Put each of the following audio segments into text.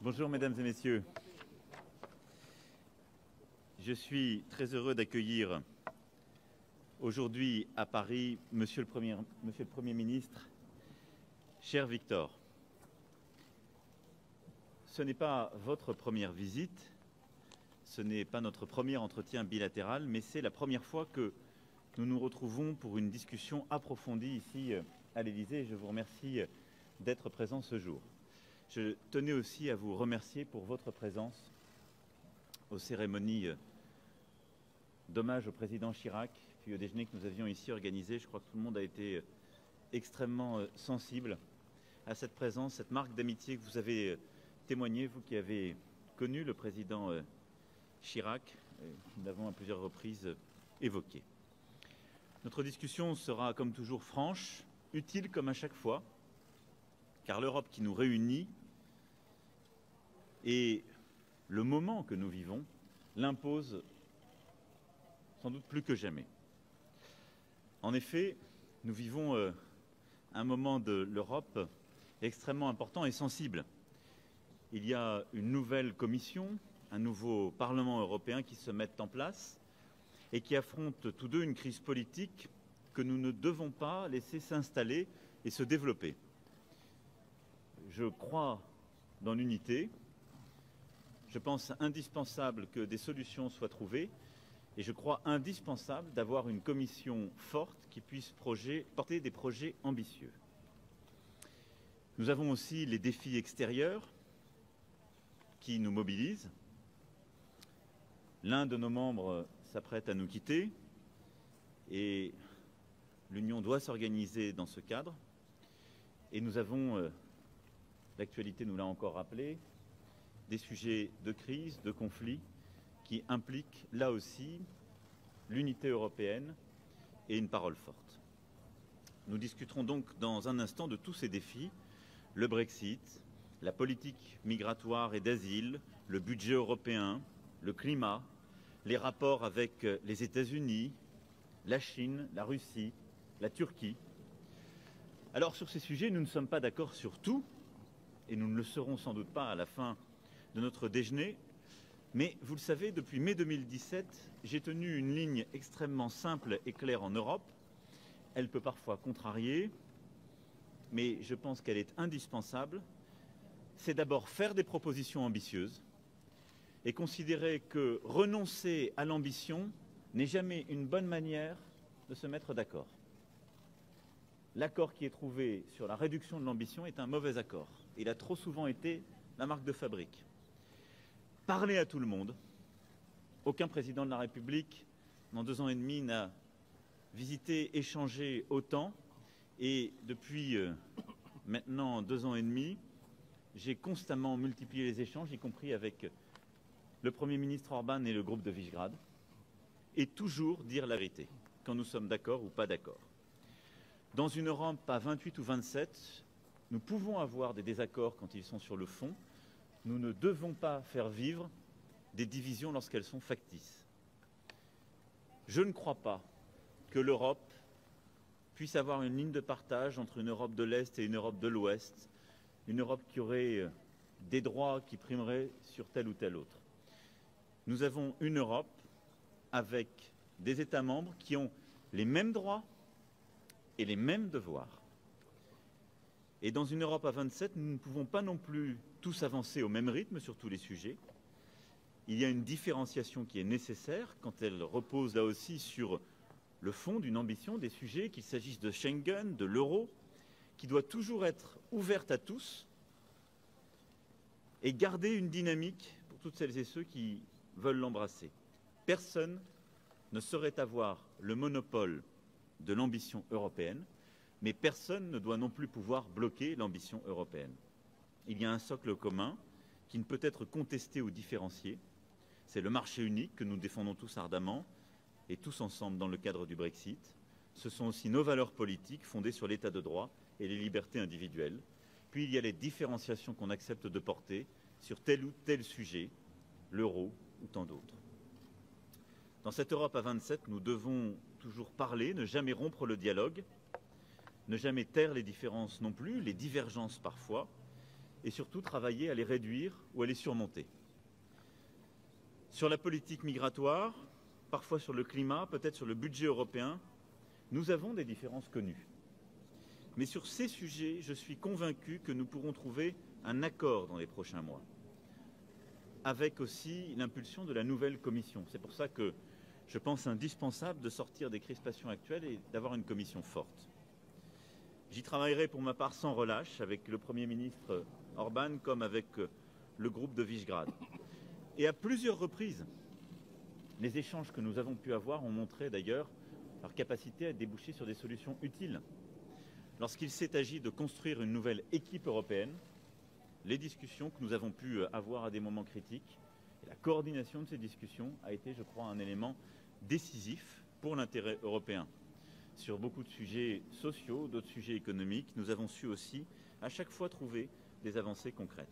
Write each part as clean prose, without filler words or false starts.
Bonjour mesdames et messieurs. Je suis très heureux d'accueillir aujourd'hui à Paris Monsieur le Premier ministre, cher Victor. Ce n'est pas votre première visite, ce n'est pas notre premier entretien bilatéral, mais c'est la première fois que nous nous retrouvons pour une discussion approfondie ici à l'Élysée. Je vous remercie d'être présent ce jour. Je tenais aussi à vous remercier pour votre présence aux cérémonies d'hommage au président Chirac, puis au déjeuner que nous avions ici organisé. Je crois que tout le monde a été extrêmement sensible à cette présence, cette marque d'amitié que vous avez témoignée, vous qui avez connu le président Chirac, nous l'avons à plusieurs reprises évoqué. Notre discussion sera comme toujours franche, utile comme à chaque fois, car l'Europe qui nous réunit et le moment que nous vivons l'impose sans doute plus que jamais. En effet, nous vivons un moment de l'Europe extrêmement important et sensible. Il y a une nouvelle Commission, un nouveau Parlement européen qui se mettent en place et qui affrontent tous deux une crise politique que nous ne devons pas laisser s'installer et se développer. Je crois dans l'unité. Je pense indispensable que des solutions soient trouvées et je crois indispensable d'avoir une commission forte qui puisse porter des projets ambitieux. Nous avons aussi les défis extérieurs qui nous mobilisent. L'un de nos membres s'apprête à nous quitter et l'Union doit s'organiser dans ce cadre. Et nous avons, l'actualité nous l'a encore rappelé, des sujets de crise, de conflit, qui impliquent là aussi l'unité européenne et une parole forte. Nous discuterons donc dans un instant de tous ces défis, le Brexit, la politique migratoire et d'asile, le budget européen, le climat, les rapports avec les États-Unis, la Chine, la Russie, la Turquie. Alors sur ces sujets, nous ne sommes pas d'accord sur tout, et nous ne le serons sans doute pas à la fin de notre déjeuner, mais vous le savez, depuis mai 2017, j'ai tenu une ligne extrêmement simple et claire en Europe. Elle peut parfois contrarier, mais je pense qu'elle est indispensable. C'est d'abord faire des propositions ambitieuses et considérer que renoncer à l'ambition n'est jamais une bonne manière de se mettre d'accord. L'accord qui est trouvé sur la réduction de l'ambition est un mauvais accord. Il a trop souvent été la marque de fabrique. Parler à tout le monde. Aucun président de la République, en 2 ans et demi, n'a visité, échangé autant. Et depuis maintenant 2 ans et demi, j'ai constamment multiplié les échanges, y compris avec le Premier ministre Orban et le groupe de Visegrad, et toujours dire la vérité, quand nous sommes d'accord ou pas d'accord. Dans une Europe à 28 ou 27, nous pouvons avoir des désaccords quand ils sont sur le fond. Nous ne devons pas faire vivre des divisions lorsqu'elles sont factices. Je ne crois pas que l'Europe puisse avoir une ligne de partage entre une Europe de l'Est et une Europe de l'Ouest, une Europe qui aurait des droits qui primeraient sur tel ou tel autre. Nous avons une Europe avec des États membres qui ont les mêmes droits et les mêmes devoirs. Et dans une Europe à 27, nous ne pouvons pas non plus tous avancer au même rythme sur tous les sujets. Il y a une différenciation qui est nécessaire quand elle repose là aussi sur le fond d'une ambition, des sujets, qu'il s'agisse de Schengen, de l'euro, qui doit toujours être ouverte à tous et garder une dynamique pour toutes celles et ceux qui veulent l'embrasser. Personne ne saurait avoir le monopole de l'ambition européenne, mais personne ne doit non plus pouvoir bloquer l'ambition européenne. Il y a un socle commun qui ne peut être contesté ou différencié. C'est le marché unique que nous défendons tous ardemment et tous ensemble dans le cadre du Brexit. Ce sont aussi nos valeurs politiques fondées sur l'état de droit et les libertés individuelles. Puis il y a les différenciations qu'on accepte de porter sur tel ou tel sujet, l'euro ou tant d'autres. Dans cette Europe à 27, nous devons toujours parler, ne jamais rompre le dialogue, ne jamais taire les différences non plus, les divergences parfois, et surtout travailler à les réduire ou à les surmonter. Sur la politique migratoire, parfois sur le climat, peut-être sur le budget européen, nous avons des différences connues. Mais sur ces sujets, je suis convaincu que nous pourrons trouver un accord dans les prochains mois, avec aussi l'impulsion de la nouvelle Commission. C'est pour ça que je pense indispensable de sortir des crispations actuelles et d'avoir une Commission forte. J'y travaillerai pour ma part sans relâche avec le Premier ministre Orban comme avec le groupe de Visegrad. Et à plusieurs reprises, les échanges que nous avons pu avoir ont montré d'ailleurs leur capacité à déboucher sur des solutions utiles. Lorsqu'il s'est agi de construire une nouvelle équipe européenne, les discussions que nous avons pu avoir à des moments critiques, et la coordination de ces discussions a été, je crois, un élément décisif pour l'intérêt européen. Sur beaucoup de sujets sociaux, d'autres sujets économiques, nous avons su aussi à chaque fois trouver des avancées concrètes.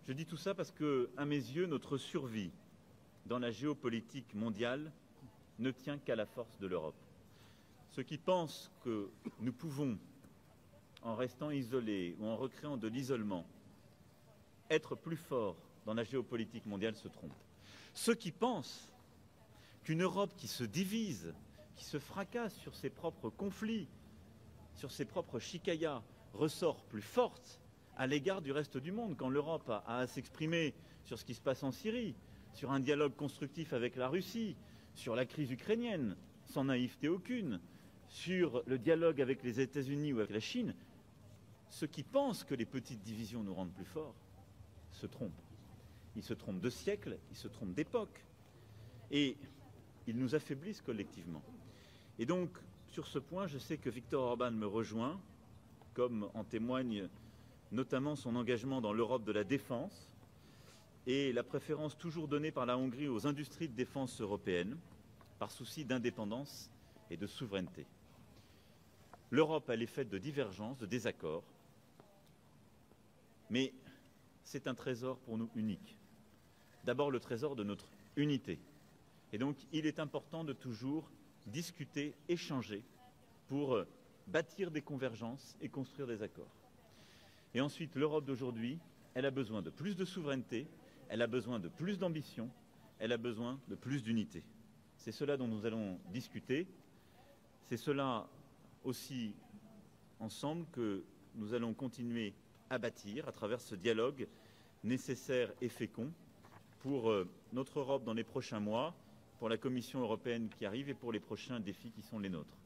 Je dis tout ça parce que, à mes yeux, notre survie dans la géopolitique mondiale ne tient qu'à la force de l'Europe. Ceux qui pensent que nous pouvons, en restant isolés ou en recréant de l'isolement, être plus forts dans la géopolitique mondiale se trompent. Ceux qui pensent qu'une Europe qui se divise, qui se fracasse sur ses propres conflits, sur ses propres chicayas, ressort plus forte à l'égard du reste du monde. Quand l'Europe a à s'exprimer sur ce qui se passe en Syrie, sur un dialogue constructif avec la Russie, sur la crise ukrainienne, sans naïveté aucune, sur le dialogue avec les États-Unis ou avec la Chine, ceux qui pensent que les petites divisions nous rendent plus forts se trompent. Ils se trompent de siècles, ils se trompent d'époque. Et ils nous affaiblissent collectivement. Et donc, sur ce point, je sais que Viktor Orban me rejoint, comme en témoigne notamment son engagement dans l'Europe de la défense et la préférence toujours donnée par la Hongrie aux industries de défense européennes, par souci d'indépendance et de souveraineté. L'Europe, elle est faite de divergences, de désaccords, mais c'est un trésor pour nous unique. D'abord, le trésor de notre unité. Et donc, il est important de toujours discuter, échanger, pour bâtir des convergences et construire des accords. Et ensuite, l'Europe d'aujourd'hui, elle a besoin de plus de souveraineté, elle a besoin de plus d'ambition, elle a besoin de plus d'unité. C'est cela dont nous allons discuter. C'est cela aussi, ensemble, que nous allons continuer à bâtir à travers ce dialogue nécessaire et fécond pour notre Europe dans les prochains mois, pour la Commission européenne qui arrive et pour les prochains défis qui sont les nôtres.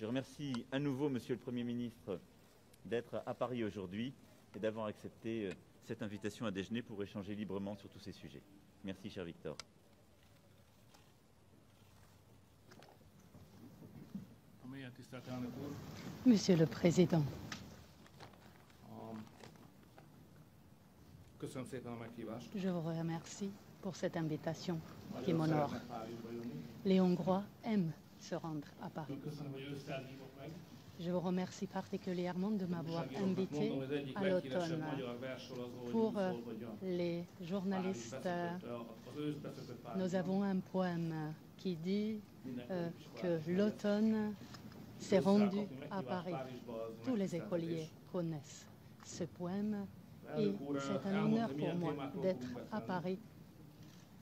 Je remercie à nouveau Monsieur le Premier ministre d'être à Paris aujourd'hui et d'avoir accepté cette invitation à déjeuner pour échanger librement sur tous ces sujets. Merci, cher Victor. Monsieur le Président, je vous remercie pour cette invitation qui m'honore. Les Hongrois aiment se rendre à Paris. Je vous remercie particulièrement de m'avoir invité à l'automne. Pour les journalistes, nous avons un poème qui dit que l'automne s'est rendu à Paris. Tous les écoliers connaissent ce poème et c'est un honneur pour moi d'être à Paris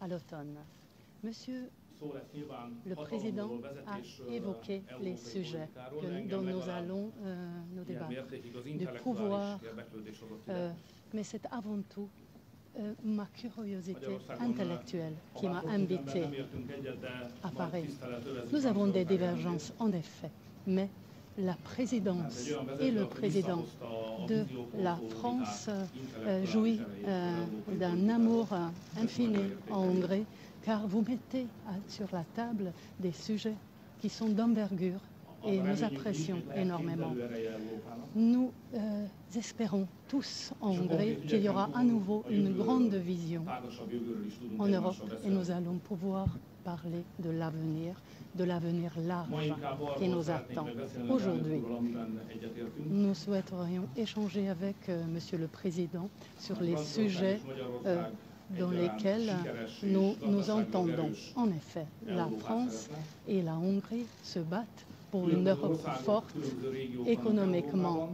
à l'automne. Monsieur le Président a évoqué les sujets dont nous allons nous débattre, du pouvoir, mais c'est avant tout ma curiosité intellectuelle qui m'a invité à Paris. Nous avons des divergences en effet, mais la présidence et le président de la France jouit d'un amour infini en Hongrie, car vous mettez sur la table des sujets qui sont d'envergure et nous apprécions énormément. Nous espérons tous en Hongrie qu'il y aura à nouveau une grande vision en Europe et nous allons pouvoir parler de l'avenir large qui nous attend. Aujourd'hui, nous souhaiterions échanger avec Monsieur le Président sur les sujets dans lesquels nous nous entendons. En effet, la France et la Hongrie se battent pour une Europe forte économiquement,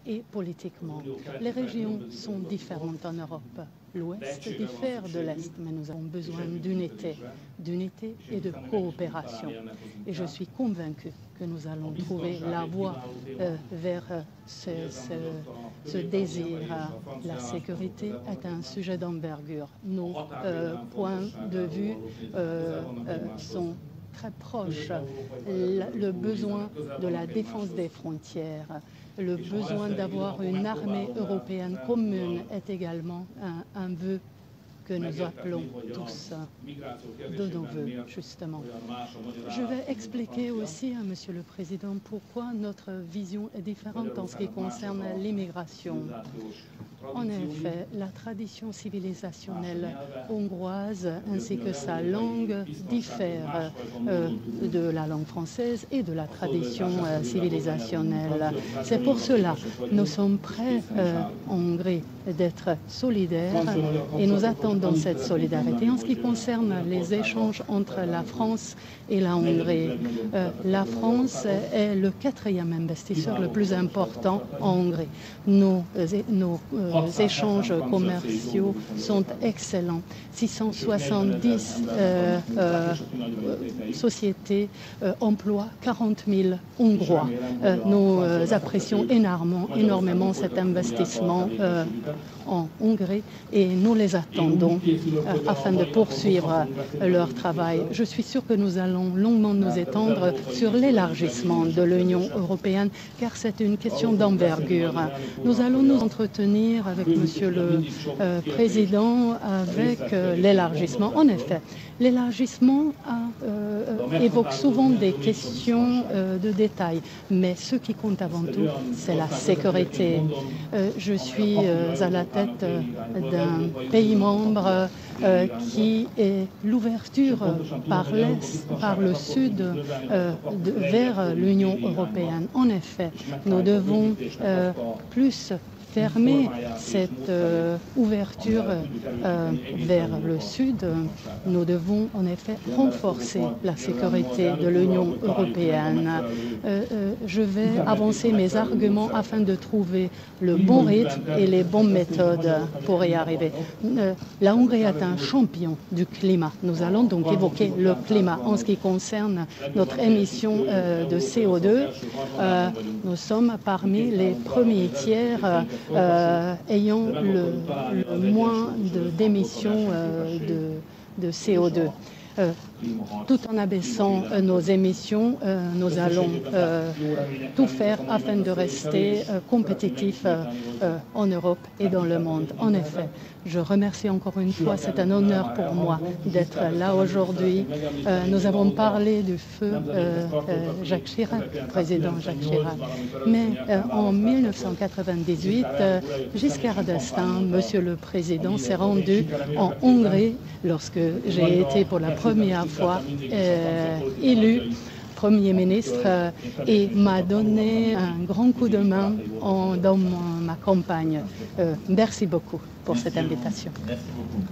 et politiquement. Les régions sont différentes en Europe. L'Ouest diffère de l'Est, mais nous avons besoin d'unité et de coopération. Et je suis convaincue que nous allons trouver la voie vers ce désir. La sécurité est un sujet d'envergure. Nos points de vue sont très proches. Le besoin de la défense des frontières, le besoin d'avoir une armée européenne commune est également un vœu que nous appelons tous de nos vœux, justement. Je vais expliquer aussi à Monsieur le Président pourquoi notre vision est différente en ce qui concerne l'immigration. En effet, la tradition civilisationnelle hongroise ainsi que sa langue diffèrent de la langue française et de la tradition civilisationnelle. C'est pour cela que nous sommes prêts en Hongrie d'être solidaires et nous attendons cette solidarité. En ce qui concerne les échanges entre la France et la Hongrie, la France est le 4e investisseur le plus important en Hongrie. Nos échanges commerciaux sont excellents. 670 sociétés emploient 40 000 Hongrois. Nous apprécions énormément cet investissement en Hongrie et nous les attendons afin de poursuivre leur travail. Je suis sûre que nous allons longuement nous étendre sur l'élargissement de l'Union européenne car c'est une question d'envergure. Nous allons nous entretenir avec Monsieur le Président avec l'élargissement. En effet, l'élargissement évoque souvent des questions de détail, mais ce qui compte avant tout, c'est la sécurité. Je suis à la tête d'un pays membre qui est l'ouverture par l'Est, par le Sud, vers l'Union européenne. En effet, nous devons plus fermer cette ouverture vers le Sud. Nous devons en effet renforcer la sécurité de l'Union européenne. Je vais avancer mes arguments afin de trouver le bon rythme et les bonnes méthodes pour y arriver. La Hongrie est un champion du climat. Nous allons donc évoquer le climat. En ce qui concerne notre émission de CO2, nous sommes parmi les premiers tiers ayant le moins d'émissions de CO2. Tout en abaissant nos émissions, nous allons tout faire afin de rester compétitifs en Europe et dans le monde. En effet, je remercie encore une fois, c'est un honneur pour moi d'être là aujourd'hui. Nous avons parlé du feu Jacques Chirac, président Jacques Chirac. Mais en 1998, Giscard d'Estaing, Monsieur le Président, s'est rendu en Hongrie lorsque j'ai été pour la première fois élu Premier ministre et m'a donné un grand coup de main dans ma campagne. Merci beaucoup pour cette invitation. Merci beaucoup.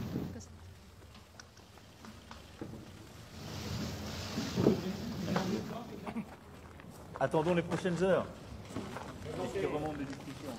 Attendons les prochaines heures. Qui remontent des discussions.